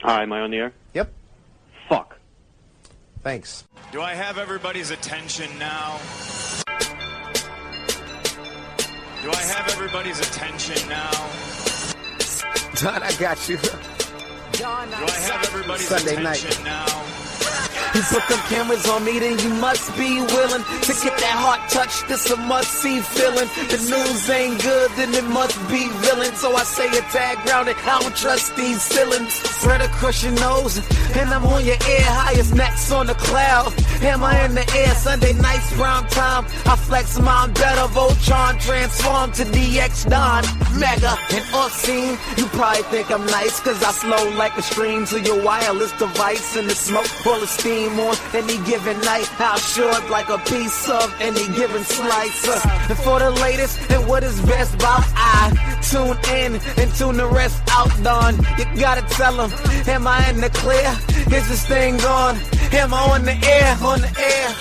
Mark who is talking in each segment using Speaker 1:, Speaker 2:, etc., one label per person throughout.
Speaker 1: Hi, am I on the air?
Speaker 2: Yep.
Speaker 1: Fuck.
Speaker 2: Thanks.
Speaker 3: Do I have everybody's attention now? Do I have everybody's attention now?
Speaker 2: John, I got you.
Speaker 3: Do I have everybody's
Speaker 2: Sunday
Speaker 3: attention
Speaker 2: night.
Speaker 3: now?
Speaker 4: You put them cameras on me, then you must be willing to get that heart touch. This a must-see feeling. The news ain't good, then it must be villain. So I say a tag grounded, I don't trust these ceilings. Spread across your nose, and I'm on your ear. Highest necks on the cloud. Am I in the air? Sunday nights, prime time. I flex mine better. Voltron transform to DX Don. Mega and obscene. You probably think I'm nice, cause I slow like a stream to your wireless device. And the smoke full of steam on any given night. I'll short like a piece of any given slice. And for the latest and what is best about, I tune in and tune the rest out. Done. You gotta tell them, am I in the clear? Is this thing on? Am I on the air? On the air.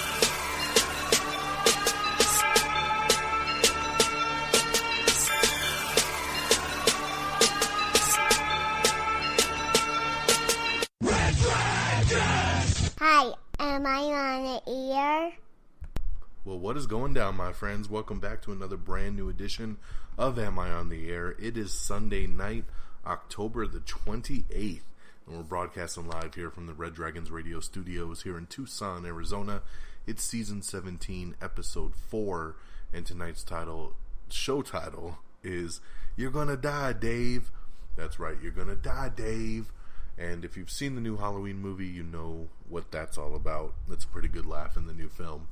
Speaker 5: Hi, am I on the air?
Speaker 6: Well, what is going down, my friends? Welcome back to another brand new edition of Am I on the Air? It is Sunday night, October the 28th, and we're broadcasting live here from the Red Dragons Radio Studios here in Tucson, Arizona. It's Season 17, Episode 4, and tonight's show title is You're Gonna Die, Dave. That's right, You're Gonna Die, Dave. And if you've seen the new Halloween movie, you know what that's all about. That's a pretty good laugh in the new film.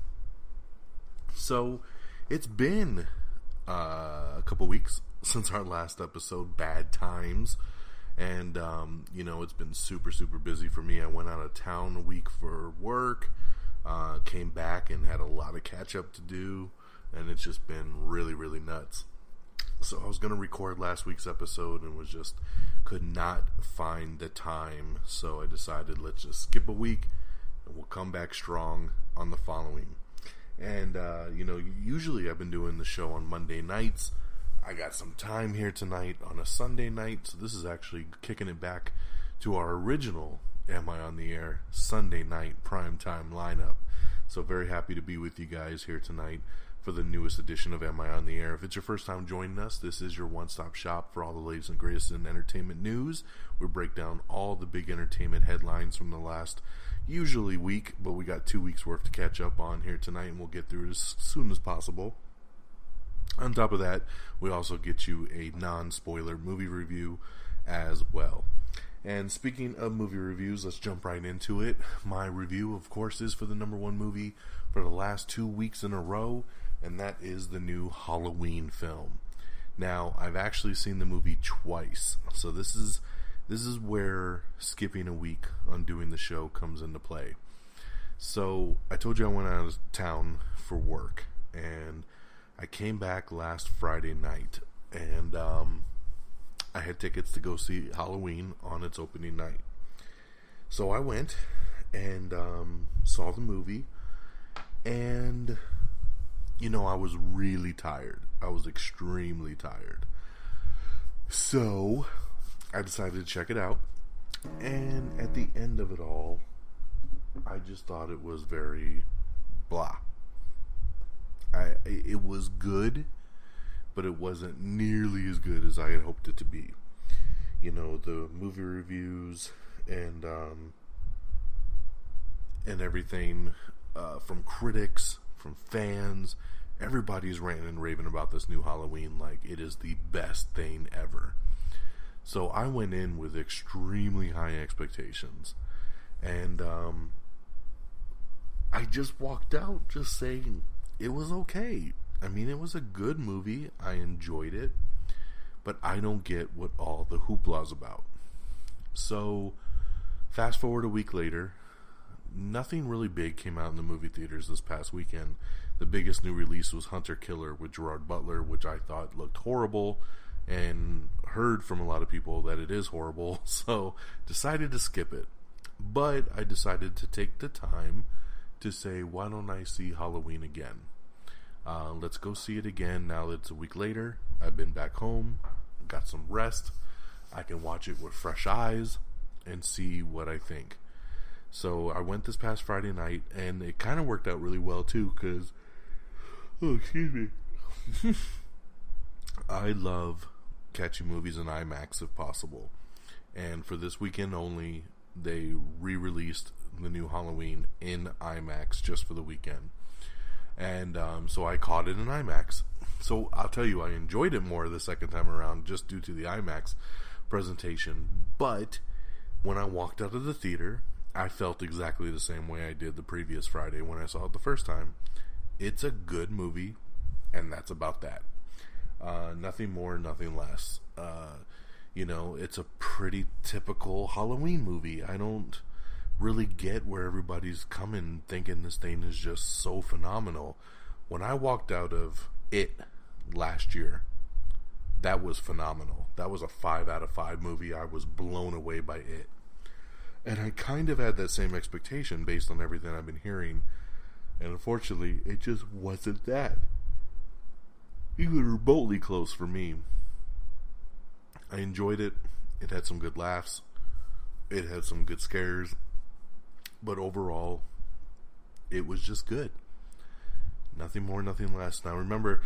Speaker 6: So, it's been a couple weeks since our last episode, Bad Times. And, it's been super, super busy for me. I went out of town a week for work, came back and had a lot of catch-up to do. And it's just been really, really nuts. So I was going to record last week's episode and could not find the time. So I decided let's just skip a week and we'll come back strong on the following. And, usually I've been doing the show on Monday nights. I got some time here tonight on a Sunday night. So this is actually kicking it back to our original Am I on the Air Sunday night primetime lineup. So very happy to be with you guys here tonight for the newest edition of Am I on the Air. If it's your first time joining us, this is your one-stop shop for all the latest and greatest in entertainment news. We break down all the big entertainment headlines from the last, usually week, but we got 2 weeks worth to catch up on here tonight, and we'll get through it as soon as possible. On top of that, we also get you a non-spoiler movie review as well. And speaking of movie reviews, let's jump right into it. My review, of course, is for the number one movie for the last 2 weeks in a row, and that is the new Halloween film. Now, I've actually seen the movie twice, so this is where skipping a week on doing the show comes into play. So, I told you I went out of town for work, and I came back last Friday night, and I had tickets to go see Halloween on its opening night. So I went and saw the movie, and I was really tired. I was extremely tired. So I decided to check it out, and at the end of it all, I just thought it was very blah. It was good, but it wasn't nearly as good as I had hoped it to be. The movie reviews and everything from critics, from fans, everybody's ranting and raving about this new Halloween like it is the best thing ever. So I went in with extremely high expectations, and I just walked out just saying it was okay. I mean, it was a good movie. I enjoyed it, but I don't get what all the hoopla's about. So, fast forward a week later, nothing really big came out in the movie theaters this past weekend. The biggest new release was Hunter Killer with Gerard Butler, which I thought looked horrible, and heard from a lot of people that it is horrible, so decided to skip it. But I decided to take the time to say, why don't I see Halloween again? Let's go see it again now that it's a week later. I've been back home, got some rest. I can watch it with fresh eyes. and see what I think. So I went this past Friday night, and it kind of worked out really well too, because, oh, excuse me, I love catching movies in IMAX if possible. And for this weekend only, they re-released the new Halloween in IMAX just for the weekend. And so I caught it in IMAX. So I'll tell you, I enjoyed it more the second time around just due to the IMAX presentation. But when I walked out of the theater, I felt exactly the same way I did the previous Friday when I saw it the first time. It's a good movie, and that's about that. Nothing more, nothing less. It's a pretty typical Halloween movie. I don't really get where everybody's coming thinking this thing is just so phenomenal. When I walked out of it last year, that was phenomenal. That was a 5 out of 5 movie. I was blown away by it. And I kind of had that same expectation based on everything I've been hearing. And unfortunately, it just wasn't that. Even remotely close for me. I enjoyed it. It had some good laughs. It had some good scares. But overall, it was just good. Nothing more, nothing less. Now remember,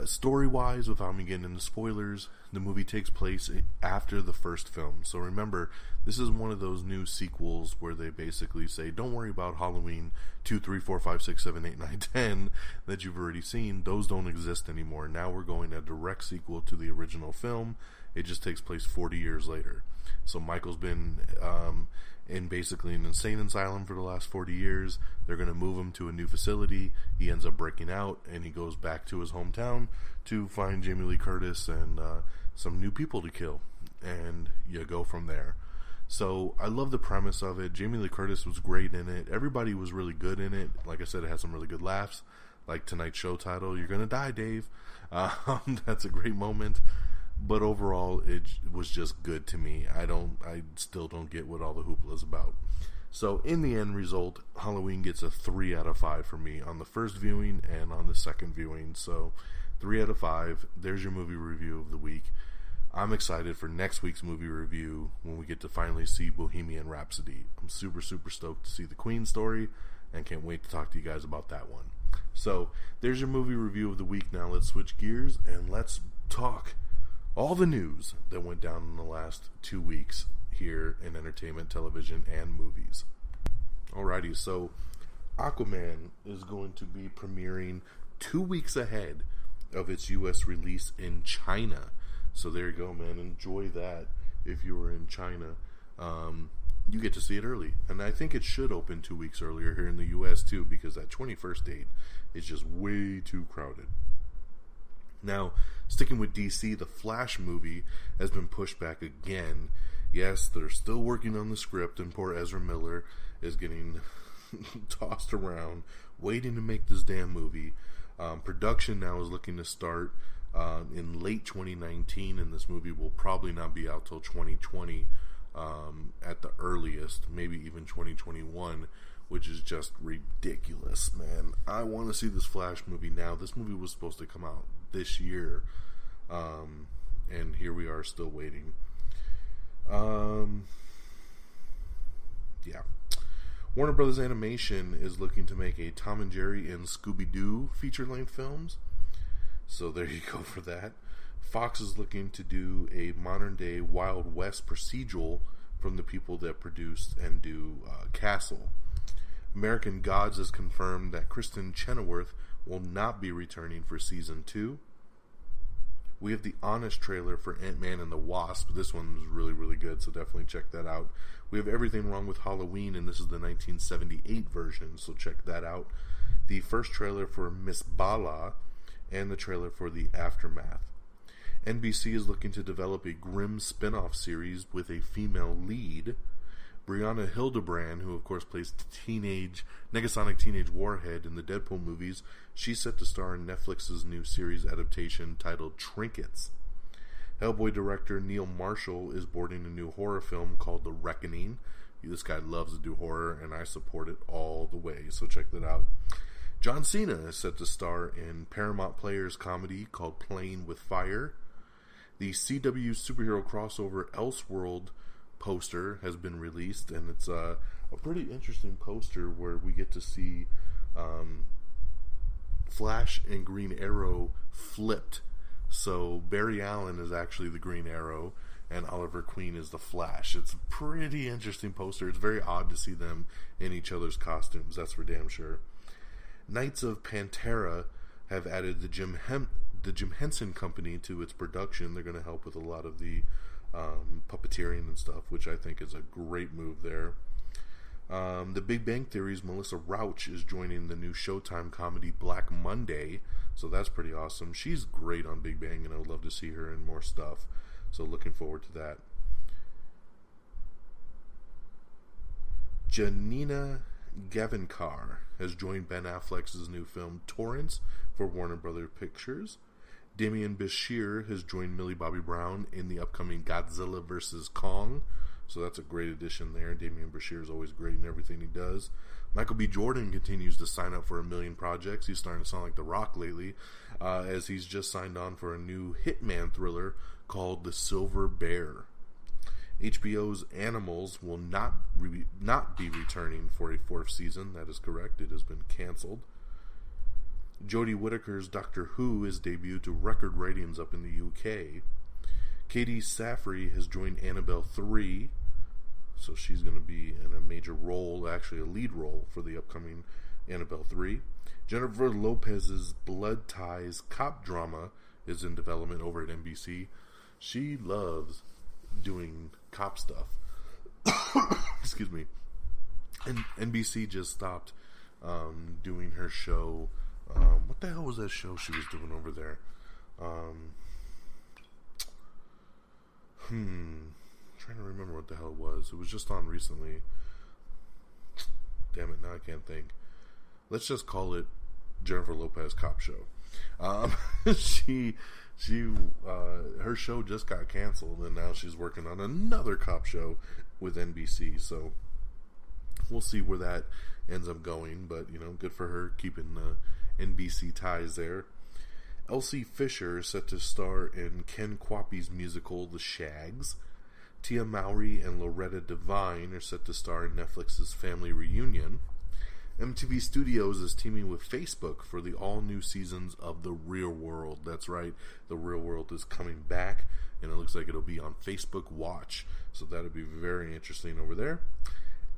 Speaker 6: story-wise, without me getting into spoilers, the movie takes place after the first film. So remember, this is one of those new sequels where they basically say, don't worry about Halloween 2, 3, 4, 5, 6, 7, 8, 9, 10 that you've already seen. Those don't exist anymore. Now we're going a direct sequel to the original film. It just takes place 40 years later. So Michael's been in basically an insane asylum for the last 40 years. They're going to move him to a new facility. He ends up breaking out, and he goes back to his hometown to find Jamie Lee Curtis and some new people to kill. And you go from there. So I love the premise of it. Jamie Lee Curtis was great in it. Everybody was really good in it. Like I said, it had some really good laughs. Like tonight's show title, "You're Gonna Die, Dave." That's a great moment. But overall, it was just good to me. I still don't get what all the hoopla is about. So in the end result, Halloween gets a 3 out of 5 for me on the first viewing and on the second viewing. So 3 out of 5. There's your movie review of the week. I'm excited for next week's movie review when we get to finally see Bohemian Rhapsody. I'm super, super stoked to see the Queen story and can't wait to talk to you guys about that one. So there's your movie review of the week. Now let's switch gears and let's talk all the news that went down in the last 2 weeks here in entertainment, television, and movies. Alrighty, so Aquaman is going to be premiering 2 weeks ahead of its U.S. release in China. So there you go, man. Enjoy that if you were in China. You get to see it early. And I think it should open 2 weeks earlier here in the U.S. too, because that 21st date is just way too crowded. Now, sticking with DC, the Flash movie has been pushed back again. Yes, they're still working on the script, and poor Ezra Miller is getting tossed around, waiting to make this damn movie. Production now is looking to start in late 2019, and this movie will probably not be out till 2020 at the earliest, maybe even 2021, which is just ridiculous, man. I want to see this Flash movie now. This movie was supposed to come out this year, and here we are still waiting. Yeah. Warner Brothers Animation is looking to make a Tom and Jerry and Scooby-Doo feature-length films. So there you go for that. Fox is looking to do a modern-day Wild West procedural from the people that produced and do Castle. American Gods has confirmed that Kristen Chenoweth will not be returning for Season 2. We have the Honest trailer for Ant-Man and the Wasp. This one was really, really good, so definitely check that out. We have Everything Wrong with Halloween, and this is the 1978 version, so check that out. The first trailer for Miss Bala, and the trailer for The Aftermath. NBC is looking to develop a Grimm spin-off series with a female lead. Brianna Hildebrand, who of course plays Negasonic Teenage Warhead in the Deadpool movies, she's set to star in Netflix's new series adaptation titled Trinkets. Hellboy director Neil Marshall is boarding a new horror film called The Reckoning. This guy loves to do horror, and I support it all the way, so check that out. John Cena is set to star in Paramount Players comedy called Playing with Fire. The CW superhero crossover Elseworld poster has been released, and it's a pretty interesting poster where we get to see Flash and Green Arrow flipped. So Barry Allen is actually the Green Arrow, and Oliver Queen is the Flash. It's a pretty interesting poster. It's very odd to see them in each other's costumes, that's for damn sure. Knights of Pantera have added the Jim Henson Company to its production. They're going to help with a lot of the puppeteering and stuff, which I think is a great move there. The Big Bang Theory's Melissa Rauch is joining the new Showtime comedy Black Monday, so that's pretty awesome. She's great on Big Bang, and I would love to see her in more stuff, so looking forward to that. Janina Gavankar has joined Ben Affleck's new film Torrance for Warner Brothers Pictures. Damian Bashir has joined Millie Bobby Brown in the upcoming Godzilla vs. Kong. So that's a great addition there. Damian Bashir is always great in everything he does. Michael B. Jordan continues to sign up for a million projects. He's starting to sound like The Rock lately, as he's just signed on for a new Hitman thriller called The Silver Bear. HBO's Animals will not be returning for a fourth season. That is correct. It has been canceled. Jodie Whittaker's Doctor Who is debuted to record ratings up in the UK. Katie Safrie has joined Annabelle 3, so she's going to be in a major role, actually a lead role for the upcoming Annabelle 3. Jennifer Lopez's Blood Ties cop drama is in development over at NBC. She loves doing cop stuff. Excuse me. And NBC just stopped doing her show. What the hell was that show she was doing over there? Trying to remember what the hell it was. It was just on recently. Damn it, now I can't think. Let's just call it Jennifer Lopez Cop Show. Her show just got canceled, and now she's working on another cop show with NBC. So we'll see where that ends up going. But good for her keeping NBC ties there. Elsie Fisher is set to star in Ken Kwappi's musical The Shags. Tia Mowry and Loretta Devine are set to star in Netflix's Family Reunion. MTV Studios is teaming with Facebook for the all-new seasons of The Real World. That's right, The Real World is coming back, and it looks like it'll be on Facebook Watch. So that'll be very interesting over there.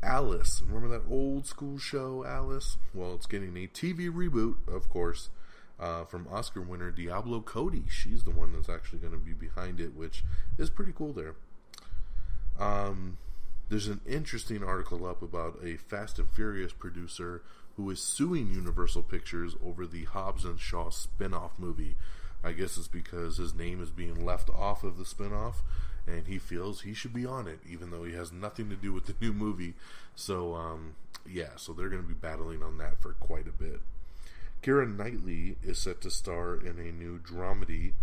Speaker 6: Alice, remember that old school show, Alice? Well, it's getting a TV reboot, of course, from Oscar winner Diablo Cody. She's the one that's actually going to be behind it, which is pretty cool there. There's an interesting article up about a Fast and Furious producer who is suing Universal Pictures over the Hobbs and Shaw spin-off movie. I guess it's because his name is being left off of the spin-off, and he feels he should be on it, even though he has nothing to do with the new movie. So, so they're going to be battling on that for quite a bit. Keira Knightley is set to star in a new dramedy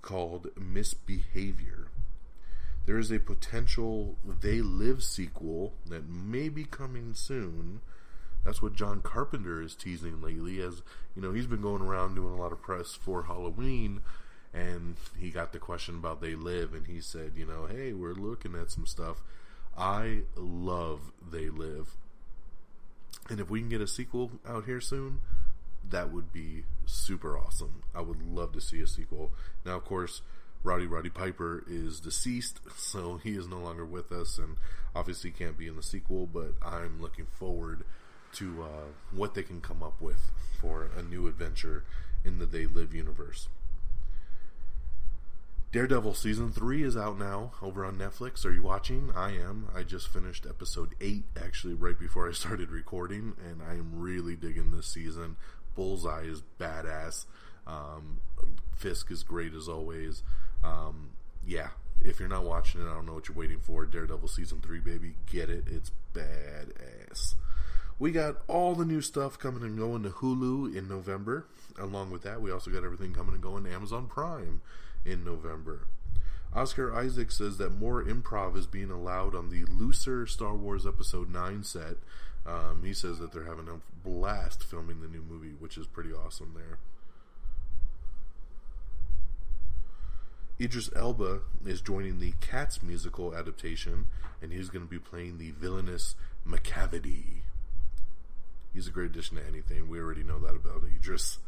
Speaker 6: called Misbehavior. There is a potential They Live sequel that may be coming soon. That's what John Carpenter is teasing lately, as he's been going around doing a lot of press for Halloween, and he got the question about They Live, and he said, hey, we're looking at some stuff. I love They Live, and if we can get a sequel out here soon, that would be super awesome. I would love to see a sequel. Now, of course, Roddy Piper is deceased, so he is no longer with us, and obviously can't be in the sequel, but I'm looking forward to what they can come up with for a new adventure in the They Live universe. Daredevil Season 3 is out now over on Netflix. Are you watching? I am. I just finished episode 8, actually, right before I started recording, and I am really digging this season. Bullseye is badass. Fisk is great as always. If you're not watching it, I don't know what you're waiting for. Daredevil Season 3, baby. Get it. It's badass. We got all the new stuff coming and going to Hulu in November. Along with that, we also got everything coming and going to Amazon Prime in November. Oscar Isaac says that more improv is being allowed on the looser Star Wars Episode 9 set. He says that they're having a blast filming the new movie, which is pretty awesome there. Idris Elba is joining the Cats musical adaptation, and he's going to be playing the villainous Macavity. He's a great addition to anything. We already know that about Idris.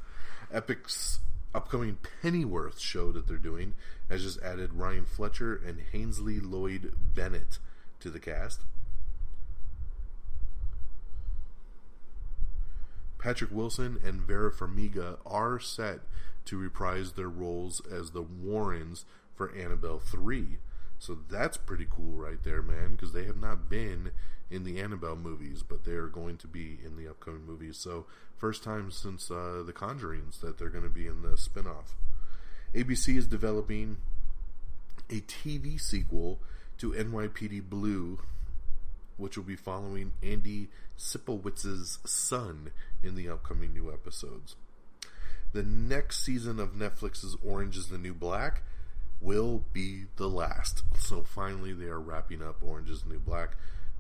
Speaker 6: Epic's upcoming Pennyworth show that they're doing has just added Ryan Fletcher and Ainsley Lloyd Bennett to the cast. Patrick Wilson and Vera Farmiga are set to reprise their roles as the Warrens for Annabelle 3. So that's pretty cool right there, man, because they have not been in the Annabelle movies, but they are going to be in the upcoming movies. So first time since The Conjurings that they're going to be in the spinoff. ABC is developing a TV sequel to NYPD Blue, which will be following Andy Sipowitz's son in the upcoming new episodes. The next season of Netflix's Orange is the New Black will be the last. So finally they are wrapping up Orange is the New Black.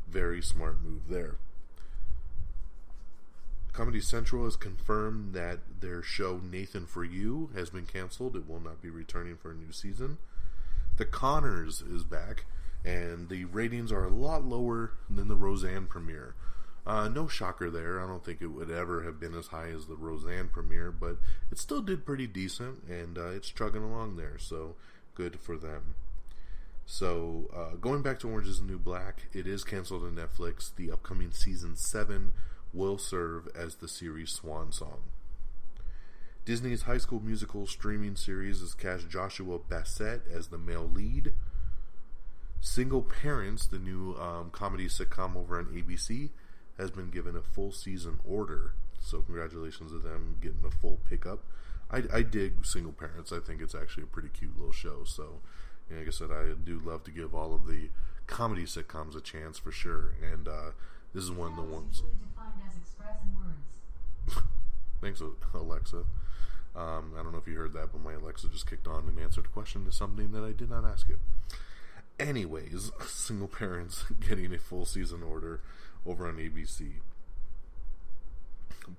Speaker 6: Very smart move there. Comedy Central has confirmed that their show Nathan For You has been canceled. It will not be returning for a new season. The Conners is back, and the ratings are a lot lower than the Roseanne premiere. No shocker there. I don't think it would ever have been as high as the Roseanne premiere, but it still did pretty decent, and it's chugging along there, so good for them. So, going back to Orange is the New Black, it is canceled on Netflix. The upcoming Season 7 will serve as the series' swan song. Disney's High School Musical streaming series has cast Joshua Bassett as the male lead. Single Parents, the new comedy sitcom over on ABC, has been given a full season order. So congratulations to them getting a full pickup. I dig Single Parents. I think it's actually a pretty cute little show. So, like I said, I do love to give all of the comedy sitcoms a chance for sure. And this is one of the ones. Thanks, Alexa. I don't know if you heard that, but my Alexa just kicked on and answered a question to something that I did not ask it. Anyways, Single Parents getting a full season order over on ABC.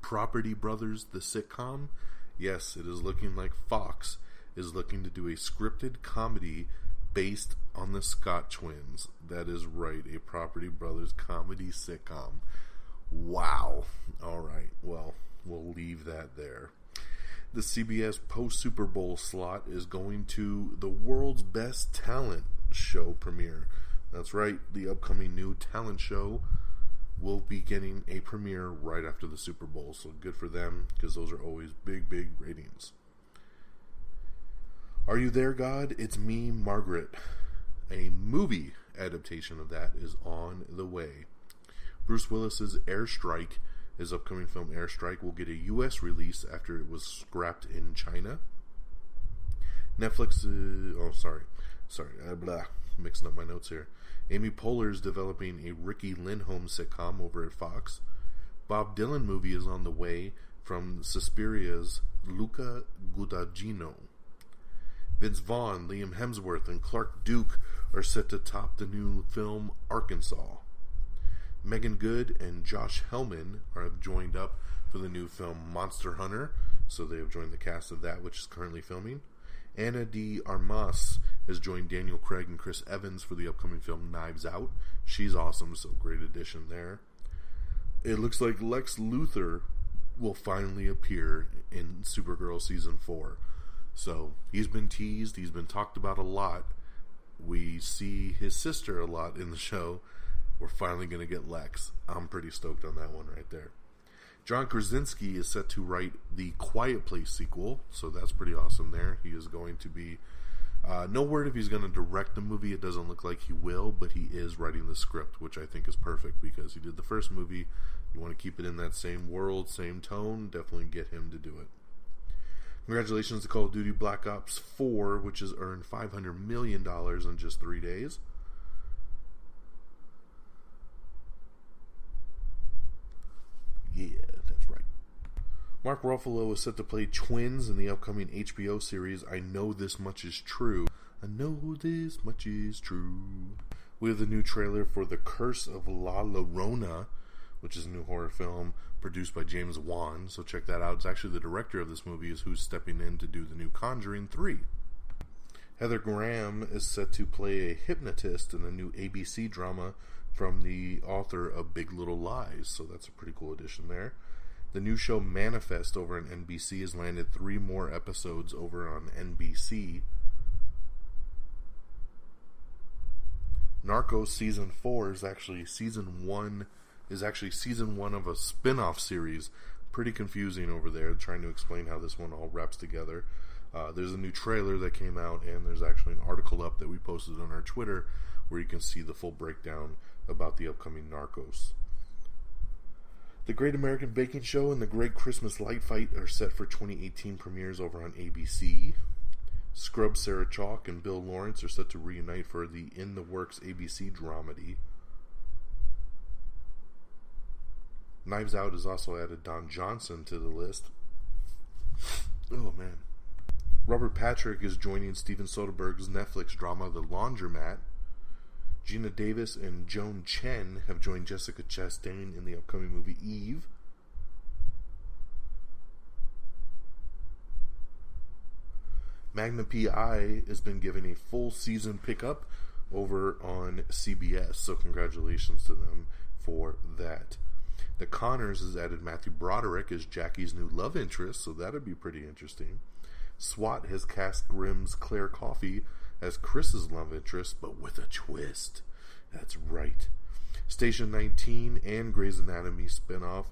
Speaker 6: Property Brothers, the sitcom. Yes, it is looking like Fox is looking to do a scripted comedy based on the Scott twins. That is right, a Property Brothers comedy sitcom. Wow. Alright, well, we'll leave that there. The CBS post-Super Bowl slot is going to the World's Best Talent show premiere. That's right, the upcoming new talent show will be getting a premiere right after the Super Bowl. So good for them, because those are always big, big ratings. Are You There, God? It's Me, Margaret. A movie adaptation of that is on the way. Bruce Willis's Airstrike, his upcoming film Airstrike, will get a U.S. release after it was scrapped in China. Netflix, mixing up my notes here. Amy Poehler is developing a Ricky Lindholm sitcom over at Fox. Bob Dylan movie is on the way from Suspiria's Luca Guadagnino. Vince Vaughn, Liam Hemsworth, and Clark Duke are set to top the new film Arkansas. Megan Good and Josh Hellman have joined up for the new film Monster Hunter, so they have joined the cast of that, which is currently filming. Ana de Armas has joined Daniel Craig and Chris Evans for the upcoming film Knives Out. She's awesome, so great addition there. It looks like Lex Luthor will finally appear in Supergirl Season 4. So, he's been teased, he's been talked about a lot. We see his sister a lot in the show. We're finally going to get Lex. I'm pretty stoked on that one right there. John Krasinski is set to write the Quiet Place sequel, so that's pretty awesome there. He is going to be... no word if he's going to direct the movie. It doesn't look like he will, but he is writing the script, which I think is perfect because he did the first movie. You want to keep it in that same world, same tone, definitely get him to do it. Congratulations to Call of Duty Black Ops 4, which has earned $500 million in just 3 days. Yeah, that's right. Mark Ruffalo is set to play twins in the upcoming HBO series I Know This Much Is True. I know this much is true. We have the new trailer for The Curse of La Llorona, which is a new horror film produced by James Wan, so check that out. It's actually the director of this movie is who's stepping in to do the new Conjuring 3. Heather Graham is set to play a hypnotist in a new ABC drama from the author of Big Little Lies, so that's a pretty cool addition there. The new show Manifest over on NBC has landed 3 more episodes over on NBC. Narcos Season 4 is actually season 1 of a spin-off series. Pretty confusing over there, trying to explain how this one all wraps together. There's a new trailer that came out, and there's actually an article up that we posted on our Twitter where you can see the full breakdown about the upcoming Narcos. The Great American Baking Show and the Great Christmas Light Fight are set for 2018 premieres over on ABC. Scrubs Sarah Chalke and Bill Lawrence are set to reunite for the In the Works ABC dramedy. Knives Out has also added Don Johnson to the list. Oh man. Robert Patrick is joining Steven Soderbergh's Netflix drama The Laundromat. Gina Davis and Joan Chen have joined Jessica Chastain in the upcoming movie Eve. Magnum P.I. has been given a full season pickup over on CBS, so congratulations to them for that. The Connors has added Matthew Broderick as Jackie's new love interest, so that'd be pretty interesting. SWAT has cast Grimm's Claire Coffey as Chris's love interest, but with a twist. That's right. Station 19 and Grey's Anatomy spinoff.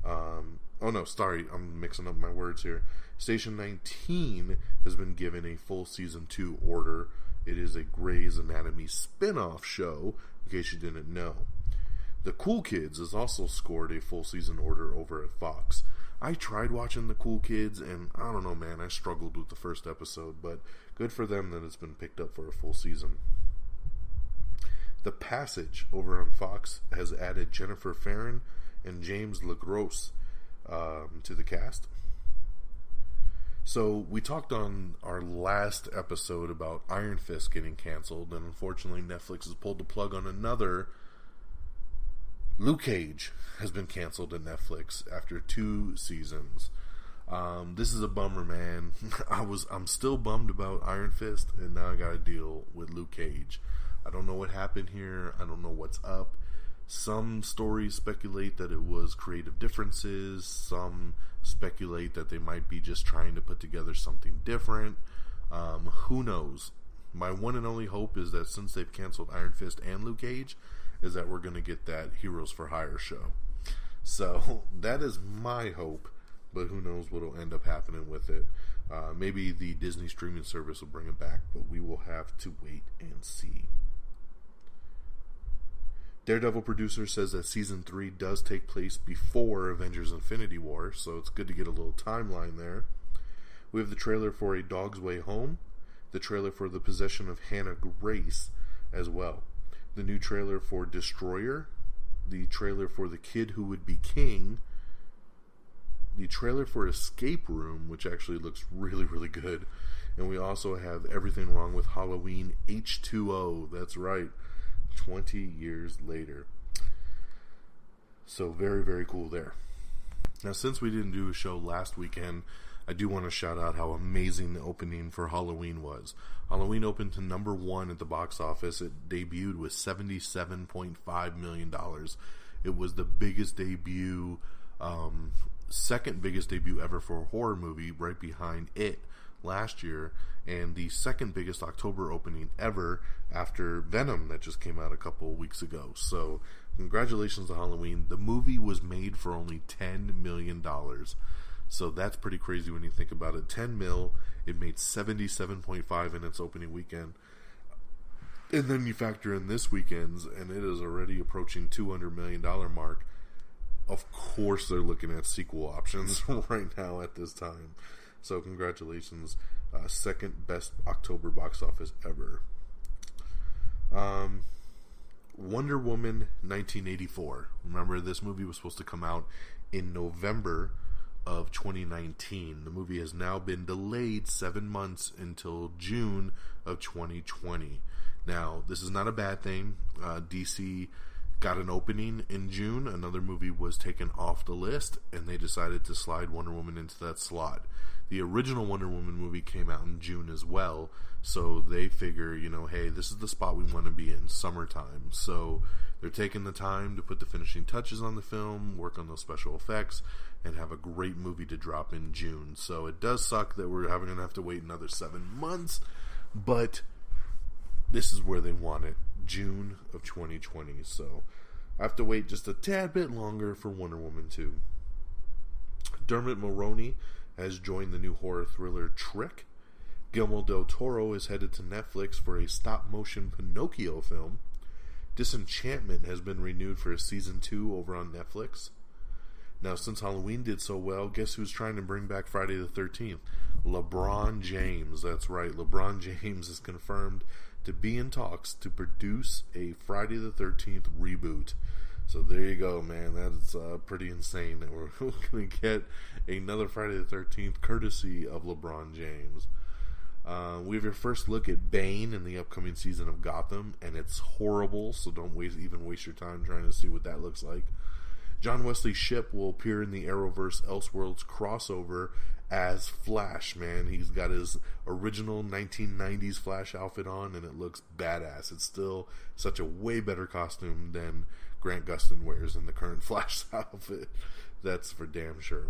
Speaker 6: I'm mixing up my words here. Station 19 has been given a full season 2 order. It is a Grey's Anatomy spinoff show, in case you didn't know. The Cool Kids has also scored a full season order over at Fox. I tried watching The Cool Kids, and I don't know, man, I struggled with the first episode, but good for them that it's been picked up for a full season. The Passage over on Fox has added Jennifer Farren and James LaGrosse to the cast. So we talked on our last episode about Iron Fist getting canceled, and unfortunately Netflix has pulled the plug on another. Luke Cage has been canceled at Netflix after 2 seasons. This is a bummer, man. I'm still bummed about Iron Fist, and now I gotta deal with Luke Cage. I don't know what happened here. I don't know what's up. Some stories speculate that it was creative differences. Some speculate that they might be just trying to put together something different. Who knows? My one and only hope is that since they've canceled Iron Fist and Luke Cage, is that we're going to get that Heroes for Hire show. So that is my hope, but who knows what will end up happening with it. Maybe the Disney streaming service will bring it back, but we will have to wait and see. Daredevil producer says that season 3 does take place before Avengers Infinity War, so it's good to get a little timeline there. We have the trailer for A Dog's Way Home, the trailer for The Possession of Hannah Grace as well, the new trailer for Destroyer, the trailer for The Kid Who Would Be King, the trailer for Escape Room, which actually looks really, really good, and we also have Everything Wrong with Halloween H2O, that's right, 20 years later. So very, very cool there. Now, since we didn't do a show last weekend, I do want to shout out how amazing the opening for Halloween was. Halloween opened to number 1 at the box office. It debuted with $77.5 million. It was the biggest debut, second biggest debut ever for a horror movie, right behind It last year, and the second biggest October opening ever after Venom that just came out a couple of weeks ago. So congratulations to Halloween. The movie was made for only $10 million. So that's pretty crazy when you think about it. 10 mil, it made 77.5 in its opening weekend. And then you factor in this weekend's, and it is already approaching $200 million mark. Of course they're looking at sequel options right now at this time. So congratulations. Second best October box office ever. Wonder Woman 1984. Remember, this movie was supposed to come out in November of 2019. The movie has now been delayed 7 months until June of 2020. Now, this is not a bad thing. DC got an opening in June. Another movie was taken off the list, and they decided to slide Wonder Woman into that slot. The original Wonder Woman movie came out in June as well, so they figure, hey, this is the spot we want to be in, summertime. So they're taking the time to put the finishing touches on the film, work on those special effects, and have a great movie to drop in June. So it does suck that we're going to have to wait another 7 months, but this is where they want it, June of 2020. So I have to wait just a tad bit longer for Wonder Woman 2. Dermot Mulroney has joined the new horror thriller Trick. Guillermo del Toro is headed to Netflix for a stop-motion Pinocchio film. Disenchantment has been renewed for a season 2 over on Netflix. Now, since Halloween did so well, guess who's trying to bring back Friday the 13th? LeBron James. That's right, LeBron James is confirmed to be in talks to produce a Friday the 13th reboot. So there you go, man. That's pretty insane that we're going to get another Friday the 13th courtesy of LeBron James. We have your first look at Bane in the upcoming season of Gotham, and it's horrible, so don't waste your time trying to see what that looks like. John Wesley Shipp will appear in the Arrowverse Elseworlds crossover as Flash, man. He's got his original 1990s Flash outfit on, and it looks badass. It's still such a way better costume than Grant Gustin wears in the current Flash outfit. That's for damn sure.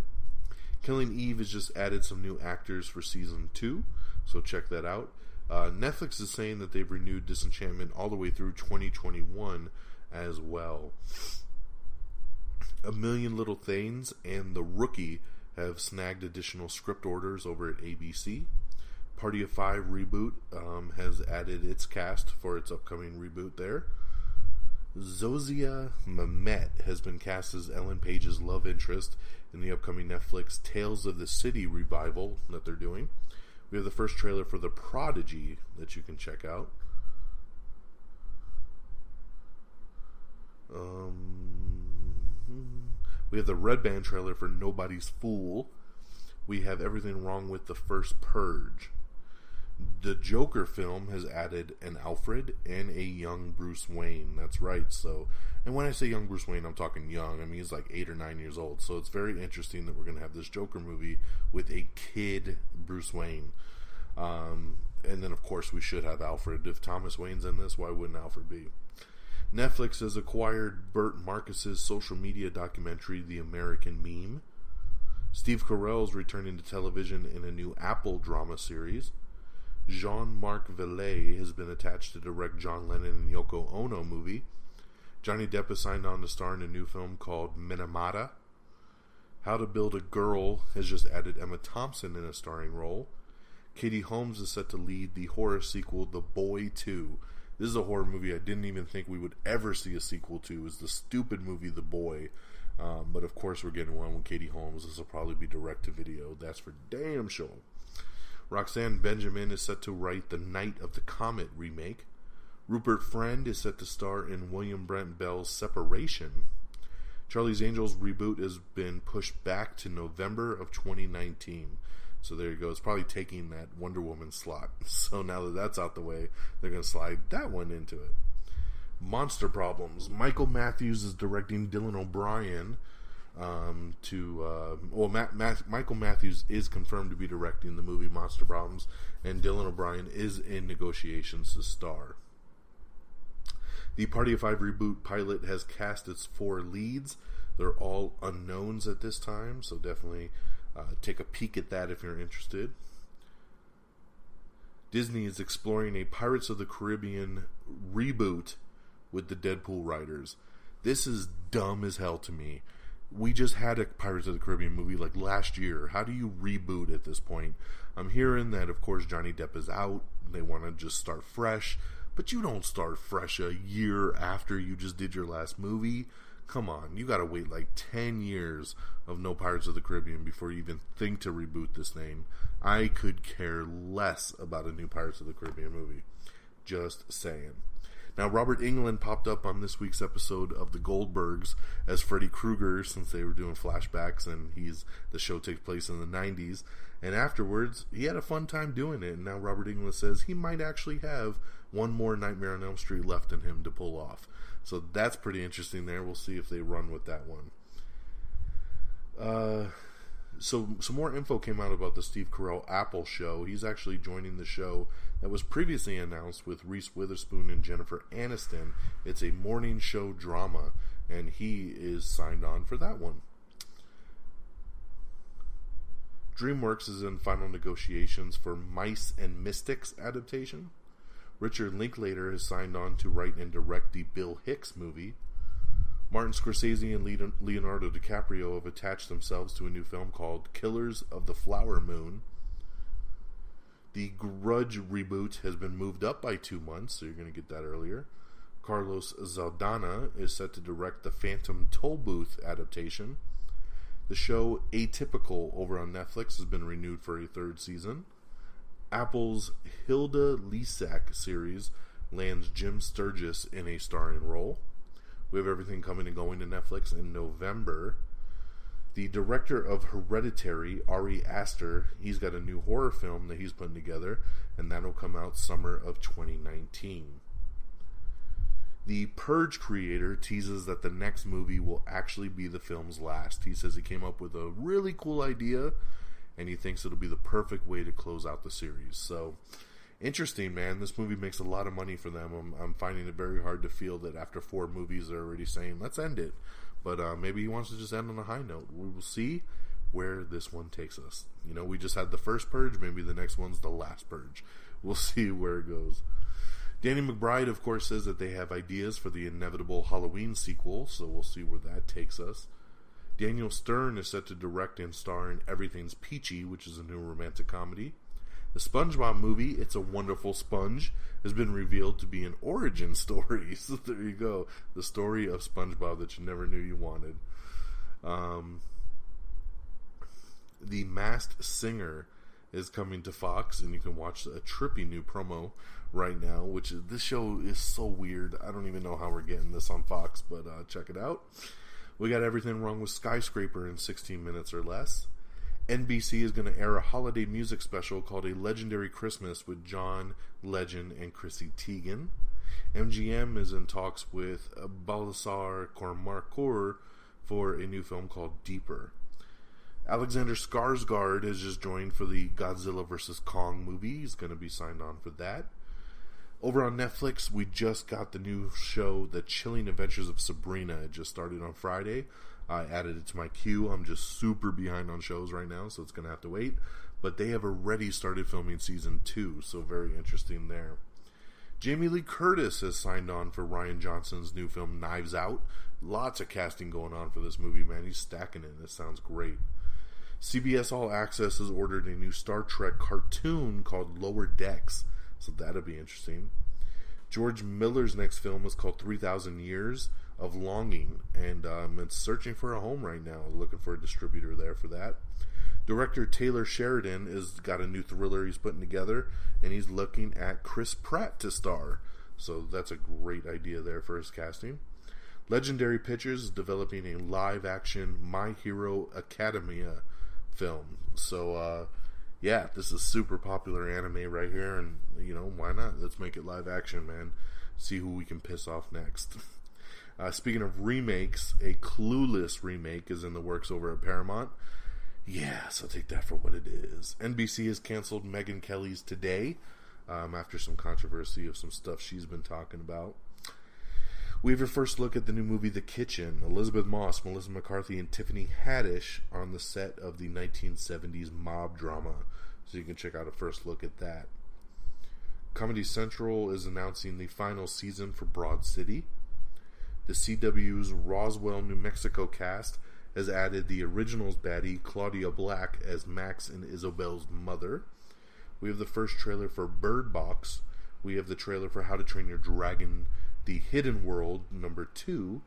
Speaker 6: Killing Eve has just added some new actors for season 2, so check that out. Netflix is saying that they've renewed Disenchantment all the way through 2021 as well. A Million Little Things and The Rookie have snagged additional script orders over at ABC. Party of Five reboot has added its cast for its upcoming reboot there. Zozia Mehmet has been cast as Ellen Page's love interest in the upcoming Netflix Tales of the City revival that they're doing. We have the first trailer for The Prodigy that you can check out. We have the Red Band trailer for Nobody's Fool. We have Everything Wrong with the First Purge. The Joker film has added an Alfred and a young Bruce Wayne. That's right. So, and when I say young Bruce Wayne, I'm talking young. I mean, he's like 8 or 9 years old. So it's very interesting that we're going to have this Joker movie with a kid Bruce Wayne. And then, of course, we should have Alfred. If Thomas Wayne's in this, why wouldn't Alfred be? Netflix has acquired Burt Marcus's social media documentary, The American Meme. Steve Carell's returning to television in a new Apple drama series. Jean-Marc Vallée has been attached to direct John Lennon and Yoko Ono movie. Johnny Depp has signed on to star in a new film called Minamata. How to Build a Girl has just added Emma Thompson in a starring role. Katie Holmes is set to lead the horror sequel The Boy 2. This is a horror movie I didn't even think we would ever see a sequel to. It's the stupid movie The Boy. But of course we're getting one with Katie Holmes. This will probably be direct to video. That's for damn sure. Roxanne Benjamin is set to write the Night of the Comet remake. Rupert Friend is set to star in William Brent Bell's Separation. Charlie's Angels reboot has been pushed back to November of 2019. So there you go. It's probably taking that Wonder Woman slot. So now that that's out the way, they're going to slide that one into it. Monster Problems. Michael Matthews is directing Dylan O'Brien Michael Matthews is confirmed to be directing the movie Monster Problems, and Dylan O'Brien is in negotiations to star. The Party of Five reboot pilot has cast its 4 leads. They're all unknowns at this time, so definitely take a peek at that if you're interested. Disney is exploring a Pirates of the Caribbean reboot with the Deadpool writers. This is dumb as hell to me. We just had a Pirates of the Caribbean movie like last year. How do you reboot at this point? I'm hearing that, of course, Johnny Depp is out. They want to just start fresh. But you don't start fresh a year after you just did your last movie. Come on, you got to wait like 10 years of no Pirates of the Caribbean before you even think to reboot this thing. I could care less about a new Pirates of the Caribbean movie. Just saying. Now, Robert Englund popped up on this week's episode of The Goldbergs as Freddy Krueger, since they were doing flashbacks, and the show takes place in the 90s. And afterwards, he had a fun time doing it, and now Robert Englund says he might actually have one more Nightmare on Elm Street left in him to pull off. So that's pretty interesting there. We'll see if they run with that one. So some more info came out about the Steve Carell Apple show. He's actually joining the show that was previously announced with Reese Witherspoon and Jennifer Aniston. It's a morning show drama, and he is signed on for that one. DreamWorks is in final negotiations for Mice and Mystics adaptation. Richard Linklater has signed on to write and direct the Bill Hicks movie. Martin Scorsese and Leonardo DiCaprio have attached themselves to a new film called Killers of the Flower Moon. The Grudge reboot has been moved up by 2 months, so you're going to get that earlier. Carlos Zaldana is set to direct the Phantom Tollbooth adaptation. The show Atypical over on Netflix has been renewed for a 3rd season. Apple's Hilda Lisack series lands Jim Sturgis in a starring role. We have everything coming and going to Netflix in November. The director of Hereditary, Ari Aster, he's got a new horror film that he's putting together, and that'll come out summer of 2019. The Purge creator teases that the next movie will actually be the film's last. He says he came up with a really cool idea, and he thinks it'll be the perfect way to close out the series. So, interesting, man. This movie makes a lot of money for them. I'm finding it very hard to feel that after 4 movies they're already saying, let's end it. But maybe he wants to just end on a high note. We will see where this one takes us. You know, we just had the first Purge. Maybe the next one's the last Purge. We'll see where it goes. Danny McBride, of course, says that they have ideas for the inevitable Halloween sequel, so we'll see where that takes us. Daniel Stern is set to direct and star in Everything's Peachy, which is a new romantic comedy. The SpongeBob movie, It's a Wonderful Sponge, has been revealed to be an origin story. So there you go. The story of SpongeBob that you never knew you wanted. The Masked Singer is coming to Fox, and you can watch a trippy new promo right now, this show is so weird. I don't even know how we're getting this on Fox, but check it out. We got Everything Wrong with Skyscraper in 16 minutes or less. NBC is going to air a holiday music special called A Legendary Christmas with John Legend and Chrissy Teigen. MGM is in talks with Balazar Kormárkor for a new film called Deeper. Alexander Skarsgard has just joined for the Godzilla vs. Kong movie. He's going to be signed on for that. Over on Netflix, we just got the new show, The Chilling Adventures of Sabrina. It just started on Friday. I added it to my queue. I'm just super behind on shows right now, so it's going to have to wait. But they have already started filming season 2, so very interesting there. Jamie Lee Curtis has signed on for Rian Johnson's new film, Knives Out. Lots of casting going on for this movie, man. He's stacking it. It sounds great. CBS All Access has ordered a new Star Trek cartoon called Lower Decks, so that'll be interesting. George Miller's next film is called 3,000 Years of Longing, and it's searching for a home right now. Looking for a distributor there for that. Director Taylor Sheridan has got a new thriller he's putting together, and he's looking at Chris Pratt to star. So that's a great idea there for his casting. Legendary Pictures is developing a live-action My Hero Academia film. So, yeah, this is super popular anime right here, and, you know, why not? Let's make it live action, man. See who we can piss off next. Speaking of remakes, a Clueless remake is in the works over at Paramount. Yeah, so take that for what it is. NBC has canceled Megyn Kelly's Today after some controversy of some stuff she's been talking about. We have your first look at the new movie The Kitchen. Elizabeth Moss, Melissa McCarthy, and Tiffany Haddish on the set of the 1970s mob drama. So you can check out a first look at that. Comedy Central is announcing the final season for Broad City. The CW's Roswell, New Mexico cast has added the originals baddie Claudia Black as Max and Isabel's mother. We have the first trailer for Bird Box. We have the trailer for How to Train Your Dragon, The Hidden World, number 2.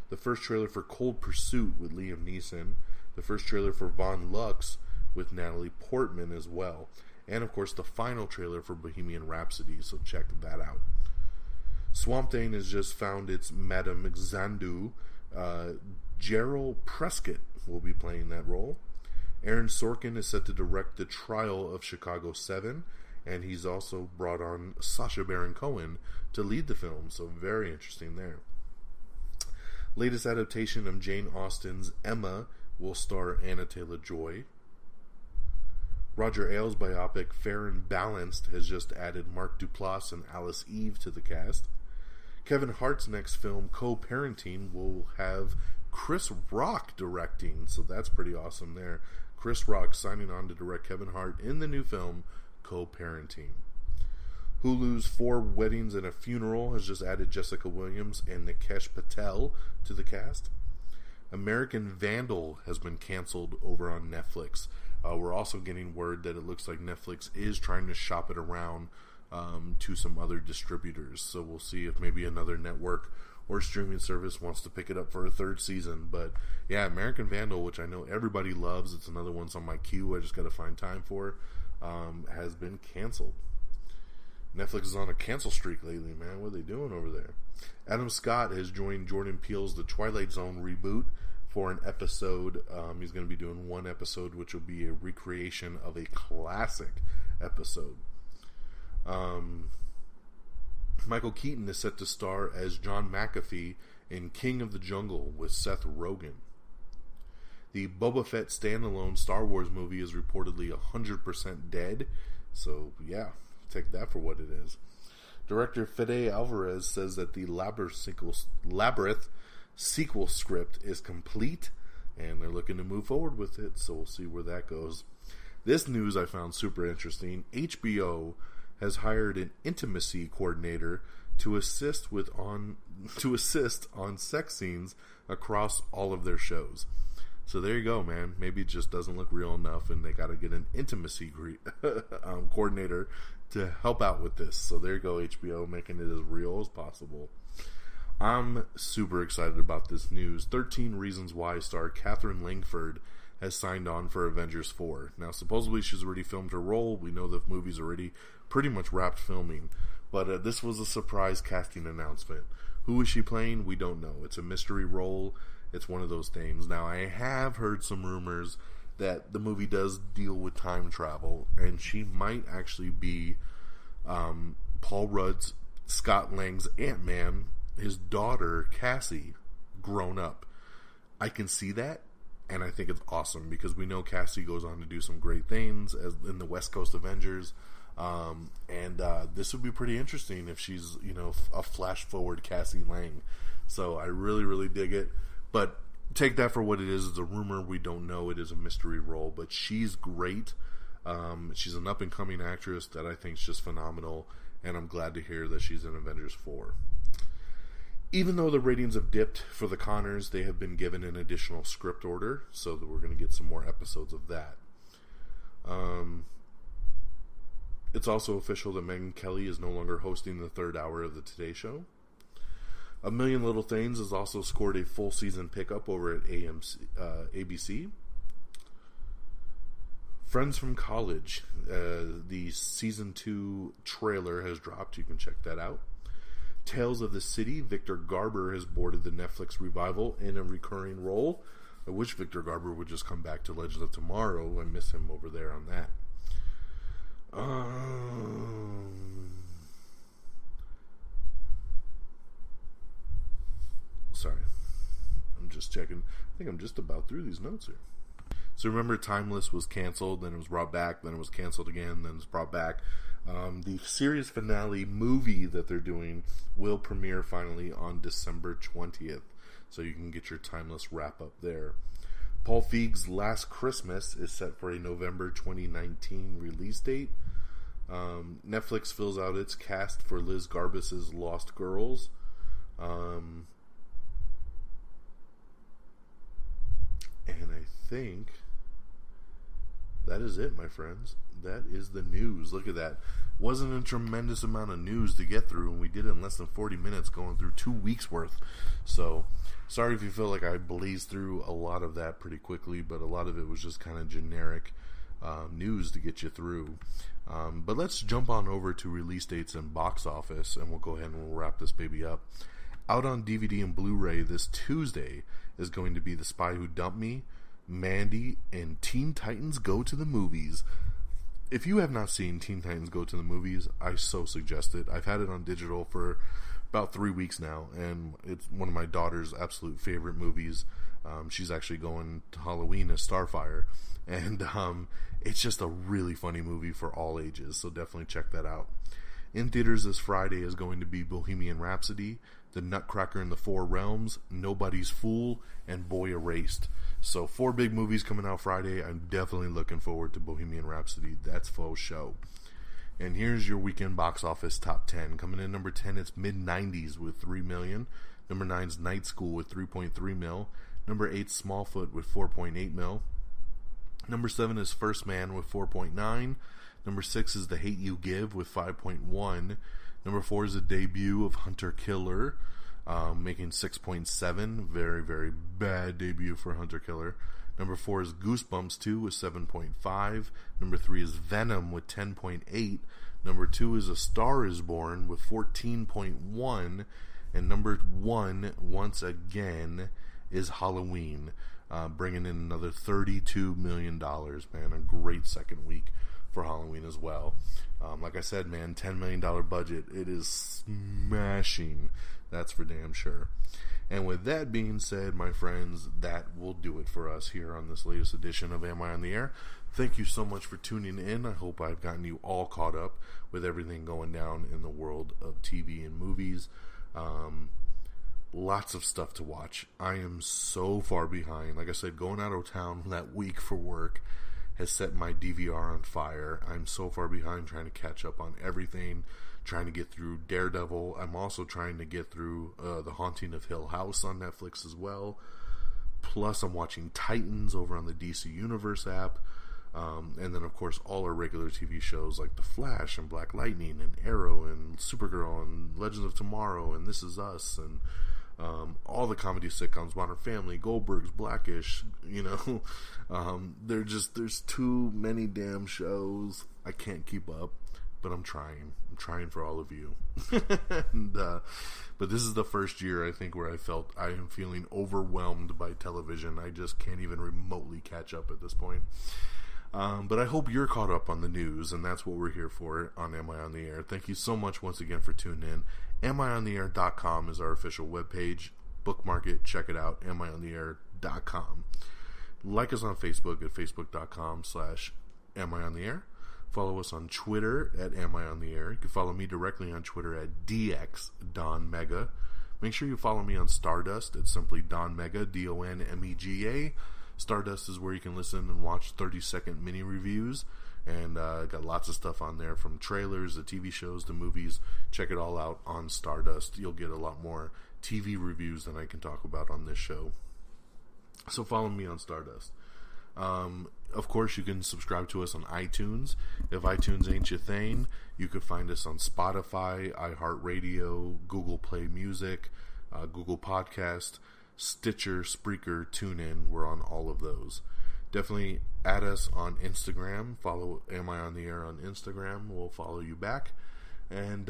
Speaker 6: The first trailer for Cold Pursuit with Liam Neeson. The first trailer for Von Lux with Natalie Portman as well. And, of course, the final trailer for Bohemian Rhapsody, so check that out. Swamp Thing has just found its Madame Xanadu. Gerald Prescott will be playing that role. Aaron Sorkin is set to direct The Trial of Chicago 7, and he's also brought on Sacha Baron Cohen to lead the film, so very interesting there. Latest adaptation of Jane Austen's Emma will star Anna Taylor-Joy. Roger Ailes' biopic Fair and Balanced has just added Mark Duplass and Alice Eve to the cast. Kevin Hart's next film, Co-Parenting, will have Chris Rock directing, so that's pretty awesome there. Chris Rock signing on to direct Kevin Hart in the new film, Co-Parenting. Hulu's 4 Weddings and a Funeral has just added Jessica Williams and Nikesh Patel to the cast. American Vandal has been canceled over on Netflix. We're also getting word that it looks like Netflix is trying to shop it around to some other distributors. So we'll see if maybe another network or streaming service wants to pick it up for a 3rd season. But yeah, American Vandal, which I know everybody loves, it's another one's on my queue, I just got to find time for, has been canceled. Netflix is on a cancel streak lately, man. What are they doing over there? Adam Scott has joined Jordan Peele's The Twilight Zone reboot for an episode. He's going to be doing 1 episode, which will be a recreation of a classic episode. Michael Keaton is set to star as John McAfee in King of the Jungle with Seth Rogen. The Boba Fett standalone Star Wars movie is reportedly 100% dead. So, yeah, take that for what it is. Director Fede Alvarez says that the Labyrinth sequel script is complete, and they're looking to move forward with it, so we'll see where that goes. This news I found super interesting. HBO has hired an intimacy coordinator to assist on sex scenes across all of their shows. So there you go, man. Maybe it just doesn't look real enough, and they got to get an intimacy coordinator to help out with this. So there you go, HBO, making it as real as possible. I'm super excited about this news. 13 Reasons Why star Katherine Langford has signed on for Avengers 4. Now, supposedly she's already filmed her role. We know the movie's already pretty much wrapped filming. But this was a surprise casting announcement. Who is she playing? We don't know. It's a mystery role. It's one of those things. Now, I have heard some rumors that the movie does deal with time travel, and she might actually be Paul Rudd's, Scott Lang's Ant-Man, his daughter, Cassie, grown up. I can see that, and I think it's awesome, because we know Cassie goes on to do some great things as in the West Coast Avengers, and this would be pretty interesting if she's, a flash-forward Cassie Lang. So I really, really dig it. But take that for what it is. It's a rumor. We don't know. It is a mystery role. But she's great. She's an up-and-coming actress that I think is just phenomenal. And I'm glad to hear that she's in Avengers 4. Even though the ratings have dipped for the Connors, they have been given an additional script order. So that we're going to get some more episodes of that. It's also official that Megyn Kelly is no longer hosting the 3rd hour of the Today Show. A Million Little Things has also scored a full season pickup over at ABC. Friends from College, the season 2 trailer has dropped. You can check that out. Tales of the City, Victor Garber has boarded the Netflix revival in a recurring role. I wish Victor Garber would just come back to Legends of Tomorrow. I miss him over there on that. Sorry, I'm just checking. I think I'm just about through these notes here. So remember, Timeless was canceled, then it was brought back, then it was canceled again, then it's brought back. The series finale movie that they're doing will premiere finally on December 20th, so you can get your Timeless wrap up there. Paul Feig's Last Christmas is set for a November 2019 release date. Netflix fills out its cast for Liz Garbus's Lost Girls. And I think that is it, my friends. That is the news. Look at that. Wasn't a tremendous amount of news to get through, and we did it in less than 40 minutes, going through 2 weeks worth. So, sorry if you feel like I blazed through a lot of that pretty quickly, but a lot of it was just kind of generic news to get you through. But let's jump on over to release dates and box office, and we'll go ahead and we'll wrap this baby up. Out on DVD and Blu-ray this Tuesday is going to be The Spy Who Dumped Me, Mandy, and Teen Titans Go to the Movies. If you have not seen Teen Titans Go to the Movies, I so suggest it. I've had it on digital for about 3 weeks now, and it's one of my daughter's absolute favorite movies. She's actually going to Halloween as Starfire, and it's just a really funny movie for all ages, so definitely check that out. In theaters this Friday is going to be Bohemian Rhapsody, The Nutcracker in the Four Realms, Nobody's Fool, and Boy Erased. So 4 big movies coming out Friday. I'm definitely looking forward to Bohemian Rhapsody. That's faux show. And here's your weekend box office top 10. Coming in number 10, it's Mid-90s with $3 million. Number 9 is Night School with $3.3 million. Number 8 is Smallfoot with $4.8 million. Number 7 is First Man with $4.9 million. Number 6 is The Hate You Give with $5.1 million. Number 4 is the debut of Hunter Killer, making $6.7 million. Very, very bad debut for Hunter Killer. Number 4 is Goosebumps 2 with $7.5 million. Number 3 is Venom with $10.8 million. Number 2 is A Star Is Born with $14.1 million. And number 1, once again, is Halloween, bringing in another $32 million, man. A great second week for Halloween as well. Like I said, man, $10 million budget. It is smashing. That's for damn sure. And with that being said, my friends, that will do it for us here on this latest edition of Am I on the Air? Thank you so much for tuning in. I hope I've gotten you all caught up with everything going down in the world of TV and movies. Lots of stuff to watch. I am so far behind. Like I said, going out of town that week for work has set my DVR on fire. I'm so far behind trying to catch up on everything, trying to get through Daredevil. I'm also trying to get through The Haunting of Hill House on Netflix as well. Plus, I'm watching Titans over on the DC Universe app. And then, of course, all our regular TV shows like The Flash and Black Lightning and Arrow and Supergirl and Legends of Tomorrow and This Is Us and all the comedy sitcoms, Modern Family, Goldberg's, Blackish, you know. There's too many damn shows. I can't keep up, but I'm trying. I'm trying for all of you. But this is the first year, I think, where I am feeling overwhelmed by television. I just can't even remotely catch up at this point. But I hope you're caught up on the news, and that's what we're here for on Am I on the Air. Thank you so much once again for tuning in. AmIOnTheAir.com is our official webpage. Bookmark it, check it out, AmIOnTheAir.com. Like us on Facebook at Facebook.com/AmIOnTheAir. Follow us on Twitter at AmIOnTheAir. You can follow me directly on Twitter at DXDonMega. Make sure you follow me on Stardust. It's simply Don Mega, DONMEGA. Stardust is where you can listen and watch 30-second mini reviews, and got lots of stuff on there, from trailers to TV shows to movies. Check it all out on Stardust. You'll get a lot more TV reviews than I can talk about on this show. So follow me on Stardust. Of course, you can subscribe to us on iTunes. If iTunes ain't your thing, you could find us on Spotify, iHeartRadio, Google Play Music, Google Podcast, Stitcher, Spreaker, TuneIn. We're on all of those. Definitely add us on Instagram. Follow Am I on the Air on Instagram. We'll follow you back. And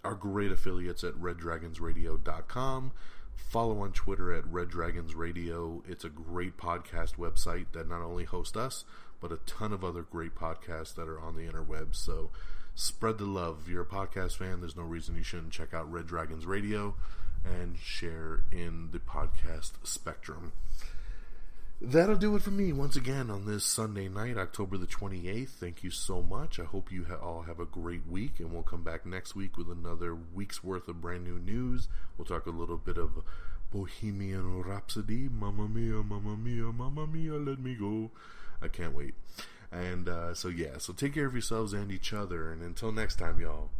Speaker 6: our great affiliates at reddragonsradio.com. Follow on Twitter at Red Dragons Radio. It's a great podcast website that not only hosts us, but a ton of other great podcasts that are on the interwebs. So spread the love. If you're a podcast fan, there's no reason you shouldn't check out Red Dragons Radio and share in the podcast spectrum. That'll do it for me once again on this Sunday night, October the 28th. Thank you so much. I hope you all have a great week, and we'll come back next week with another week's worth of brand new news. We'll talk a little bit of Bohemian Rhapsody. Mamma mia, let me go. I can't wait. And so take care of yourselves and each other, and until next time, y'all.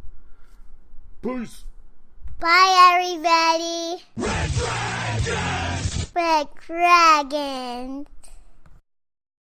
Speaker 6: Peace.
Speaker 5: Bye, everybody.
Speaker 3: Red Dragons!
Speaker 5: Red Dragons.